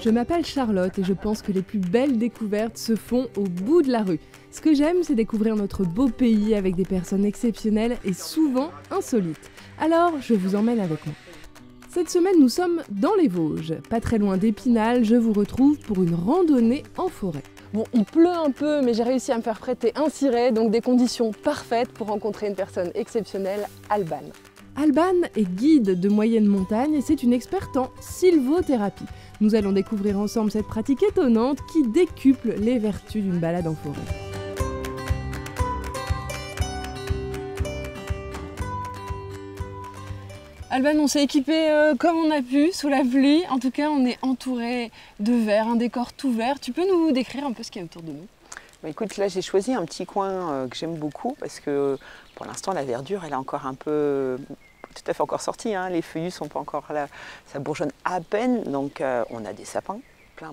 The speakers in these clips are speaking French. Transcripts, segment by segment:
Je m'appelle Charlotte et je pense que les plus belles découvertes se font au bout de la rue. Ce que j'aime, c'est découvrir notre beau pays avec des personnes exceptionnelles et souvent insolites. Alors, je vous emmène avec moi. Cette semaine, nous sommes dans les Vosges. Pas très loin d'Épinal, je vous retrouve pour une randonnée en forêt. Bon, il pleut un peu, mais j'ai réussi à me faire prêter un ciré, donc des conditions parfaites pour rencontrer une personne exceptionnelle, Alban. Alban est guide de moyenne montagne et c'est une experte en sylvothérapie. Nous allons découvrir ensemble cette pratique étonnante qui décuple les vertus d'une balade en forêt. Alban, on s'est équipé comme on a pu, sous la pluie. En tout cas, on est entouré de verre, un décor tout vert. Tu peux nous décrire un peu ce qu'il y a autour de nous ? Écoute, là j'ai choisi un petit coin que j'aime beaucoup parce que pour l'instant la verdure elle est encore un peu tout à fait encore sortie, hein. Les feuillus sont pas encore là, ça bourgeonne à peine, donc on a des sapins, plein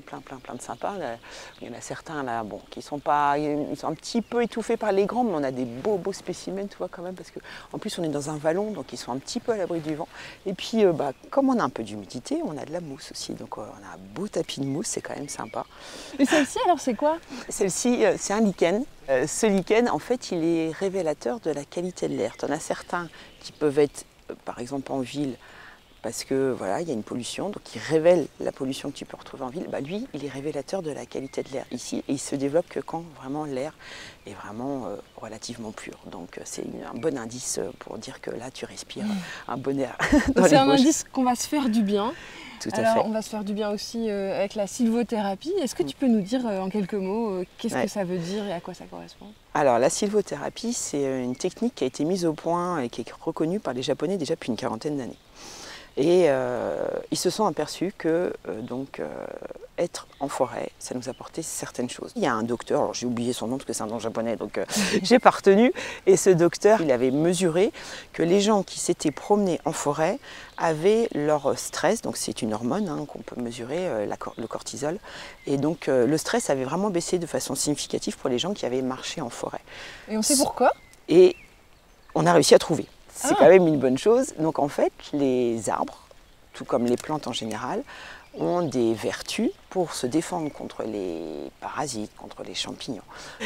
de sapins. Là, il y en a certains là, bon, qui sont pas, ils sont un petit peu étouffés par les grands, mais on a des beaux spécimens, tu vois quand même, parce que en plus on est dans un vallon, donc ils sont un petit peu à l'abri du vent. Et puis comme on a un peu d'humidité, on a de la mousse aussi, donc on a un beau tapis de mousse, c'est quand même sympa. Et celle-ci alors c'est quoi ? Celle-ci c'est un lichen. Ce lichen en fait il est révélateur de la qualité de l'air. Tu en as certains qui peuvent être par exemple en ville, parce que voilà, il y a une pollution, donc il révèle la pollution que tu peux retrouver en ville. Lui, il est révélateur de la qualité de l'air ici, et il se développe que quand vraiment l'air est vraiment relativement pur. Donc c'est un bon indice pour dire que là, tu respires un bon air. C'est un indice qu'on va se faire du bien. Tout à fait. On va se faire du bien aussi avec la sylvothérapie. Est-ce que tu peux nous dire en quelques mots qu'est-ce que ça veut dire et à quoi ça correspond ? Alors la sylvothérapie, c'est une technique qui a été mise au point et qui est reconnue par les Japonais déjà depuis une quarantaine d'années. Et ils se sont aperçus que être en forêt, ça nous apportait certaines choses. Il y a un docteur, alors j'ai oublié son nom parce que c'est un nom japonais, donc j'ai pas retenu. Et ce docteur, il avait mesuré que les gens qui s'étaient promenés en forêt avaient leur stress, donc c'est une hormone qu'on peut mesurer, le cortisol. Et donc le stress avait vraiment baissé de façon significative pour les gens qui avaient marché en forêt. Et on sait pourquoi ? Et on a réussi à trouver. C'est quand même une bonne chose. Donc en fait, les arbres, tout comme les plantes en général, ont des vertus pour se défendre contre les parasites, contre les champignons.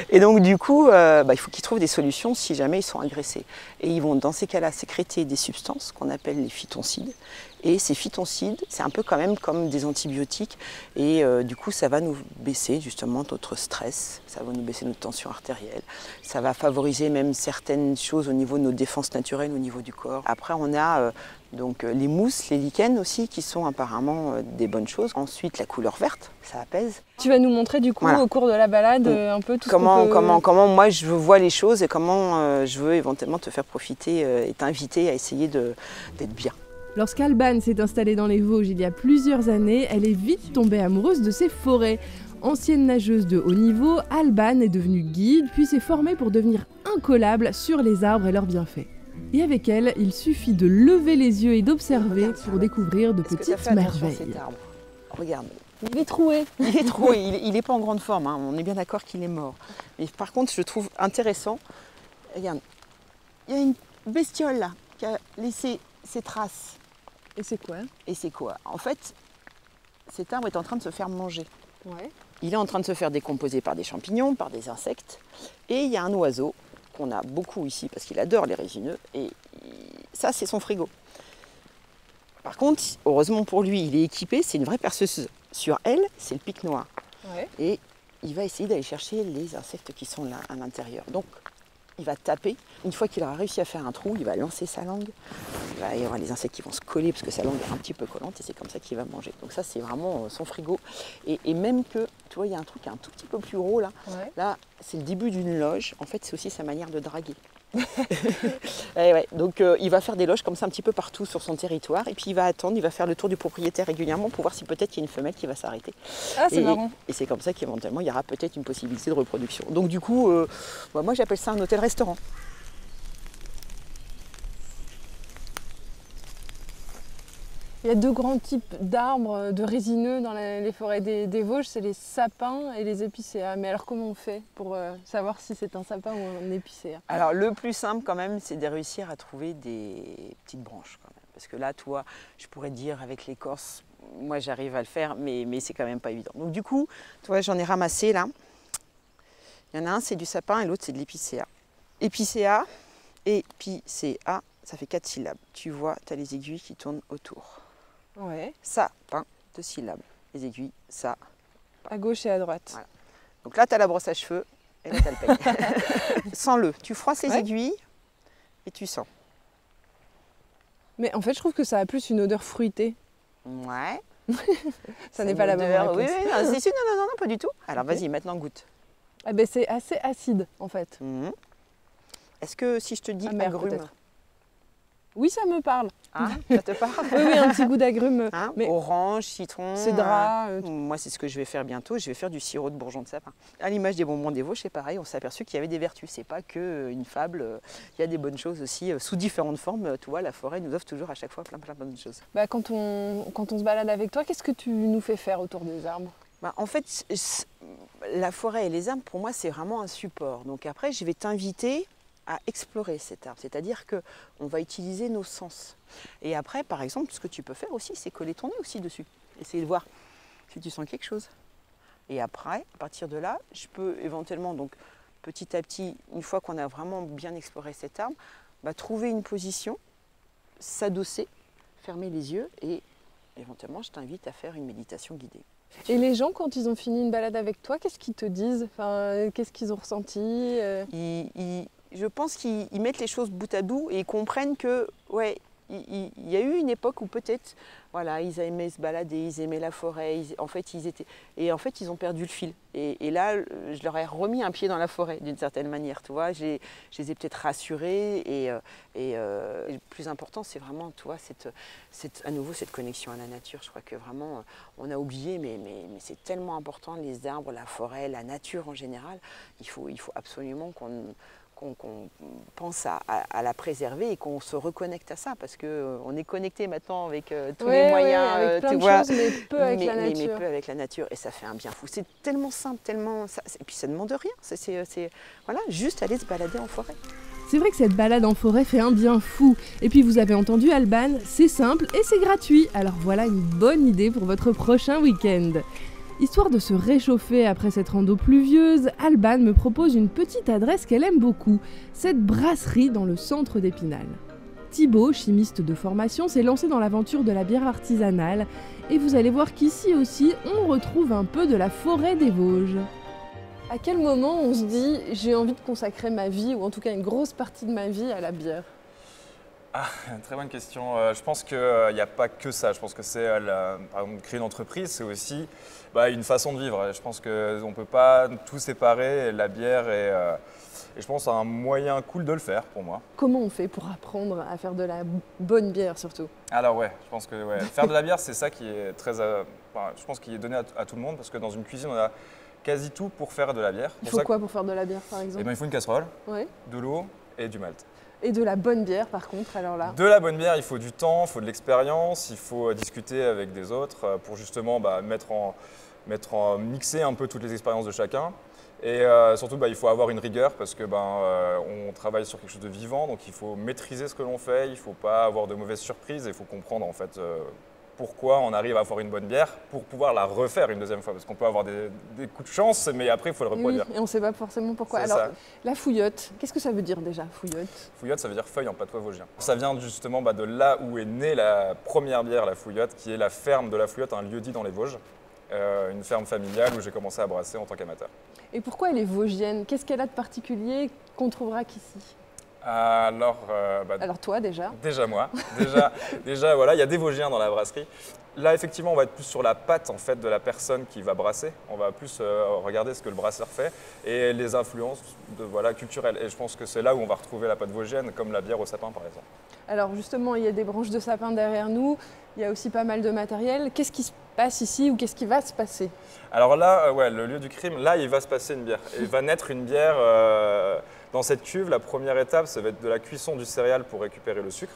Et donc du coup, il faut qu'ils trouvent des solutions si jamais ils sont agressés. Et ils vont dans ces cas-là sécréter des substances qu'on appelle les phytoncides. Et ces phytoncides, c'est un peu quand même comme des antibiotiques. Et du coup, ça va nous baisser justement notre stress, ça va nous baisser notre tension artérielle. Ça va favoriser même certaines choses au niveau de nos défenses naturelles, au niveau du corps. Après, on a donc les mousses, les lichens aussi, qui sont apparemment des bonnes choses. Ensuite, la couleur verte, ça apaise. Tu vas nous montrer du coup au cours de la balade un peu tout comment moi je vois les choses et comment je veux éventuellement te faire profiter et t'inviter à essayer d'être bien. Lorsqu'Alban s'est installée dans les Vosges il y a plusieurs années, elle est vite tombée amoureuse de ces forêts. Ancienne nageuse de haut niveau, Alban est devenue guide, puis s'est formée pour devenir incollable sur les arbres et leurs bienfaits. Et avec elle, il suffit de lever les yeux et d'observer pour découvrir de petites merveilles. Regarde. Il est troué. Il est troué, il n'est pas en grande forme, on est bien d'accord qu'il est mort. Mais par contre, je trouve intéressant, regarde, il y a une bestiole là qui a laissé ses traces. Et c'est quoi ? Et c'est quoi ? En fait, cet arbre est en train de se faire manger. Ouais. Il est en train de se faire décomposer par des champignons, par des insectes. Et il y a un oiseau qu'on a beaucoup ici parce qu'il adore les résineux. Et ça, c'est son frigo. Par contre, heureusement pour lui, il est équipé. C'est une vraie perceuse. Sur elle, c'est le pic noir. Ouais. Et il va essayer d'aller chercher les insectes qui sont là à l'intérieur. Donc, il va taper. Une fois qu'il aura réussi à faire un trou, il va lancer sa langue. Il va y avoir les insectes qui vont se coller parce que sa langue est un petit peu collante et c'est comme ça qu'il va manger. Donc ça, c'est vraiment son frigo. Et même que, tu vois, il y a un truc qui est un tout petit peu plus gros là. Ouais. Là, c'est le début d'une loge. En fait, c'est aussi sa manière de draguer. Ouais. Donc il va faire des loges comme ça un petit peu partout sur son territoire et puis il va attendre, il va faire le tour du propriétaire régulièrement pour voir si peut-être il y a une femelle qui va s'arrêter. Ah, c'est marrant. Et c'est comme ça qu'éventuellement il y aura peut-être une possibilité de reproduction. Donc du coup, moi j'appelle ça un hôtel-restaurant. Il y a deux grands types d'arbres, de résineux dans les forêts des Vosges, c'est les sapins et les épicéas. Mais alors comment on fait pour savoir si c'est un sapin ou un épicéa ? Alors le plus simple quand même, c'est de réussir à trouver des petites branches quand même. Parce que là, toi, je pourrais te dire avec l'écorce, moi j'arrive à le faire, mais c'est quand même pas évident. Donc du coup, toi, j'en ai ramassé là. Il y en a un, c'est du sapin et l'autre, c'est de l'épicéa. Épicéa, épicéa, ça fait 4 syllabes. Tu vois, tu as les aiguilles qui tournent autour. Ouais. Sapin, 2 syllabes. Les aiguilles, ça. À gauche et à droite. Voilà. Donc là, tu as la brosse à cheveux et là, tu as le peigne. Sens-le. Tu froisses les aiguilles et tu sens. Mais en fait, je trouve que ça a plus une odeur fruitée. Ouais. Ça n'est pas la bonne réponse. Oui, non, pas du tout. Alors vas-y, maintenant goûte. Ah ben, c'est assez acide en fait. Est-ce que si je te dis agrumes, oui, ça me parle. Hein, ça te parle? Oui, un petit goût d'agrumes. Hein, mais orange, citron. Cédrat. Moi, c'est ce que je vais faire bientôt. Je vais faire du sirop de bourgeon de sapin. À l'image des bonbons des Vosges, c'est pareil. On s'est aperçu qu'il y avait des vertus. C'est pas que une fable. Il y a des bonnes choses aussi sous différentes formes. Tu vois, la forêt nous offre toujours à chaque fois plein de bonnes choses. Bah, quand on se balade avec toi, qu'est-ce que tu nous fais faire autour des arbres? Bah, en fait, la forêt et les arbres, pour moi, c'est vraiment un support. Donc après, je vais t'inviter à explorer cet arbre. C'est-à-dire qu'on va utiliser nos sens. Et après, par exemple, ce que tu peux faire aussi, c'est coller ton nez aussi dessus. Essayer de voir si tu sens quelque chose. Et après, à partir de là, je peux éventuellement, donc petit à petit, une fois qu'on a vraiment bien exploré cet arbre, bah, trouver une position, s'adosser, fermer les yeux et éventuellement, je t'invite à faire une méditation guidée. Et les gens, quand ils ont fini une balade avec toi, qu'est-ce qu'ils te disent? Enfin, qu'est-ce qu'ils ont ressenti? Je pense qu'ils mettent les choses bout à bout et ils comprennent que, ouais, il y a eu une époque où peut-être, voilà, ils aimaient se balader, ils aimaient la forêt, en fait, ils ont perdu le fil. Et là, je leur ai remis un pied dans la forêt, d'une certaine manière, tu vois. Je les ai peut-être rassurés et le plus important, c'est vraiment, tu vois, à nouveau cette connexion à la nature. Je crois que vraiment, on a oublié, mais c'est tellement important, les arbres, la forêt, la nature en général. Il faut absolument qu'on pense à la préserver et qu'on se reconnecte à ça parce qu'on est connecté maintenant avec tous les moyens, avec plein tu de vois, choses, mais peu avec la nature. Mais peu avec la nature et ça fait un bien fou. C'est tellement simple, et puis ça ne demande rien. C'est voilà, juste aller se balader en forêt. C'est vrai que cette balade en forêt fait un bien fou. Et puis vous avez entendu Alban, c'est simple et c'est gratuit. Alors voilà une bonne idée pour votre prochain week-end. Histoire de se réchauffer après cette rando pluvieuse, Alban me propose une petite adresse qu'elle aime beaucoup, cette brasserie dans le centre d'Épinal. Thibaut, chimiste de formation, s'est lancé dans l'aventure de la bière artisanale et vous allez voir qu'ici aussi, on retrouve un peu de la forêt des Vosges. À quel moment on se dit « j'ai envie de consacrer ma vie, ou en tout cas une grosse partie de ma vie, à la bière » ? Très bonne question. Je pense qu'il n'y a pas que ça. Je pense que c'est, par exemple, créer une entreprise, c'est aussi une façon de vivre. Je pense qu'on ne peut pas tout séparer, la bière et je pense un moyen cool de le faire pour moi. Comment on fait pour apprendre à faire de la bonne bière surtout? Alors ouais, je pense que faire de la bière, c'est ça qui est je pense qu'il est donné à tout le monde parce que dans une cuisine, on a quasi tout pour faire de la bière. Il faut quoi pour faire de la bière par exemple? Il faut une casserole, de l'eau et du malt. Et de la bonne bière par contre, alors là? De la bonne bière, il faut du temps, il faut de l'expérience, il faut discuter avec des autres pour justement mixer un peu toutes les expériences de chacun. Et surtout, il faut avoir une rigueur parce que on travaille sur quelque chose de vivant, donc il faut maîtriser ce que l'on fait, il ne faut pas avoir de mauvaises surprises, il faut comprendre en fait pourquoi on arrive à avoir une bonne bière pour pouvoir la refaire une deuxième fois. Parce qu'on peut avoir des coups de chance, mais après, il faut le reproduire. Oui, et on ne sait pas forcément pourquoi. Alors, la fouillotte, qu'est-ce que ça veut dire déjà, fouillotte? Fouillotte, ça veut dire feuille en patois vosgien. Ça vient justement de là où est née la première bière, la Fouillotte, qui est la ferme de la Fouillotte, un lieu dit dans les Vosges. Une ferme familiale où j'ai commencé à brasser en tant qu'amateur. Et pourquoi elle est vosgienne? Qu'est-ce qu'elle a de particulier qu'on ne trouvera qu'ici? Alors toi déjà? Déjà moi. Déjà voilà, il y a des Vosgiens dans la brasserie. Là effectivement on va être plus sur la patte en fait de la personne qui va brasser. On va plus regarder ce que le brasseur fait et les influences culturelles. Et je pense que c'est là où on va retrouver la patte vosgienne comme la bière au sapin par exemple. Alors justement il y a des branches de sapin derrière nous, il y a aussi pas mal de matériel. Qu'est-ce qui se passe ici ou qu'est-ce qui va se passer? Alors là, le lieu du crime, là il va se passer une bière. Il va naître une bière dans cette cuve. La première étape, ça va être de la cuisson du céréal pour récupérer le sucre.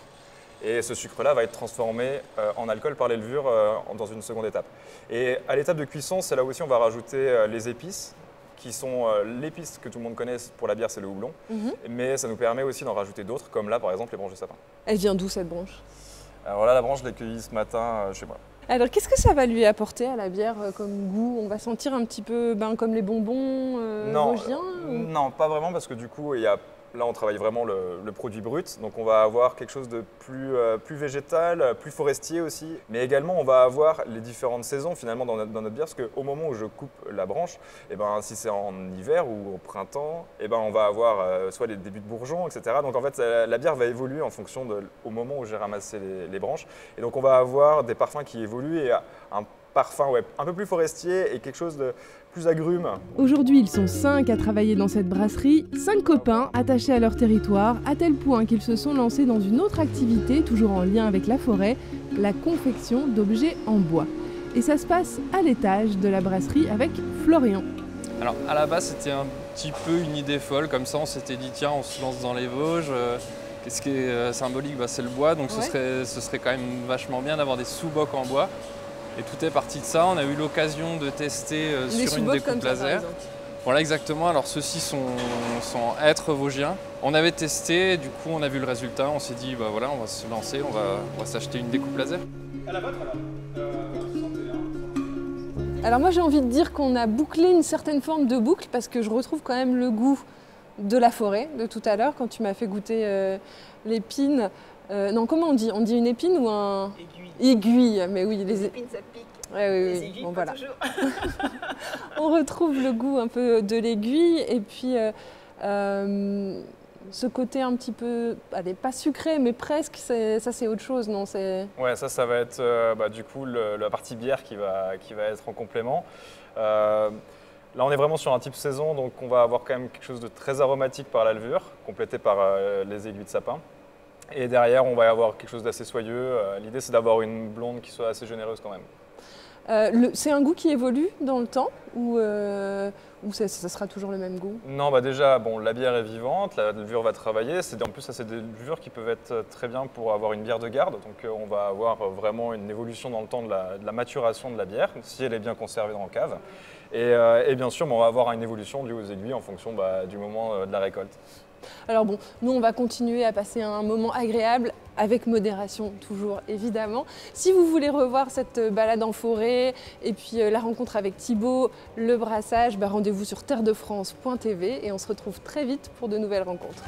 Et ce sucre-là va être transformé en alcool par les levures dans une seconde étape. Et à l'étape de cuisson, c'est là aussi on va rajouter les épices, qui sont l'épice que tout le monde connaît pour la bière, c'est le houblon. Mais ça nous permet aussi d'en rajouter d'autres, comme là par exemple les branches de sapin. Elle vient d'où cette branche? Alors là, la branche, je l'ai cueillie ce matin chez moi. Alors qu'est-ce que ça va lui apporter à la bière comme goût? On va sentir un petit peu comme les bonbons vosgiens Non, pas vraiment, parce que du coup, là, on travaille vraiment le produit brut. Donc on va avoir quelque chose de plus végétal, plus forestier aussi. Mais également, on va avoir les différentes saisons finalement dans notre bière, parce qu'au moment où je coupe la branche, si c'est en hiver ou au printemps, on va avoir soit les débuts de bourgeons, etc. Donc en fait, la bière va évoluer en fonction au moment où j'ai ramassé les branches. Et donc on va avoir des parfums qui évoluent et un parfum un peu plus forestier et quelque chose de plus agrume. Aujourd'hui, ils sont 5 à travailler dans cette brasserie, 5 copains attachés à leur territoire, à tel point qu'ils se sont lancés dans une autre activité, toujours en lien avec la forêt, la confection d'objets en bois. Et ça se passe à l'étage de la brasserie avec Florian. Alors à la base, c'était un petit peu une idée folle, comme ça on s'était dit tiens, on se lance dans les Vosges. Qu'est-ce qui est symbolique? C'est le bois, donc ce serait quand même vachement bien d'avoir des sous-bocs en bois. Et tout est parti de ça. On a eu l'occasion de tester sur une découpe laser. Voilà, exactement. Alors ceux-ci sont hêtres vosgiens. On avait testé, du coup on a vu le résultat. On s'est dit voilà, on va se lancer, on va s'acheter une découpe laser. À la vôtre alors. Alors moi j'ai envie de dire qu'on a bouclé une certaine forme de boucle parce que je retrouve quand même le goût de la forêt de tout à l'heure quand tu m'as fait goûter l'épine. Non, comment on dit? On dit une épine ou un... Aiguille, mais oui. Les épines, ça pique. Ouais, oui, les aiguilles, bon, pas voilà. toujours. On retrouve le goût un peu de l'aiguille et puis ce côté un petit peu, allez, pas sucré, mais presque, ça c'est autre chose, non? Ouais, ça va être du coup la partie bière qui va être en complément. Là, on est vraiment sur un type saison, donc on va avoir quand même quelque chose de très aromatique par la levure, complété par les aiguilles de sapin. Et derrière, on va avoir quelque chose d'assez soyeux. L'idée, c'est d'avoir une blonde qui soit assez généreuse quand même. C'est un goût qui évolue dans le temps ou ça sera toujours le même goût? Non, déjà, la bière est vivante, la levure va travailler. En plus, ça, c'est des levures qui peuvent être très bien pour avoir une bière de garde. Donc, on va avoir vraiment une évolution dans le temps de la maturation de la bière, si elle est bien conservée dans la cave. Et bien sûr, on va avoir une évolution due aux aiguilles en fonction du moment de la récolte. Alors bon, nous on va continuer à passer un moment agréable, avec modération toujours évidemment. Si vous voulez revoir cette balade en forêt et puis la rencontre avec Thibaut, le brassage, rendez-vous sur terredefrance.tv et on se retrouve très vite pour de nouvelles rencontres.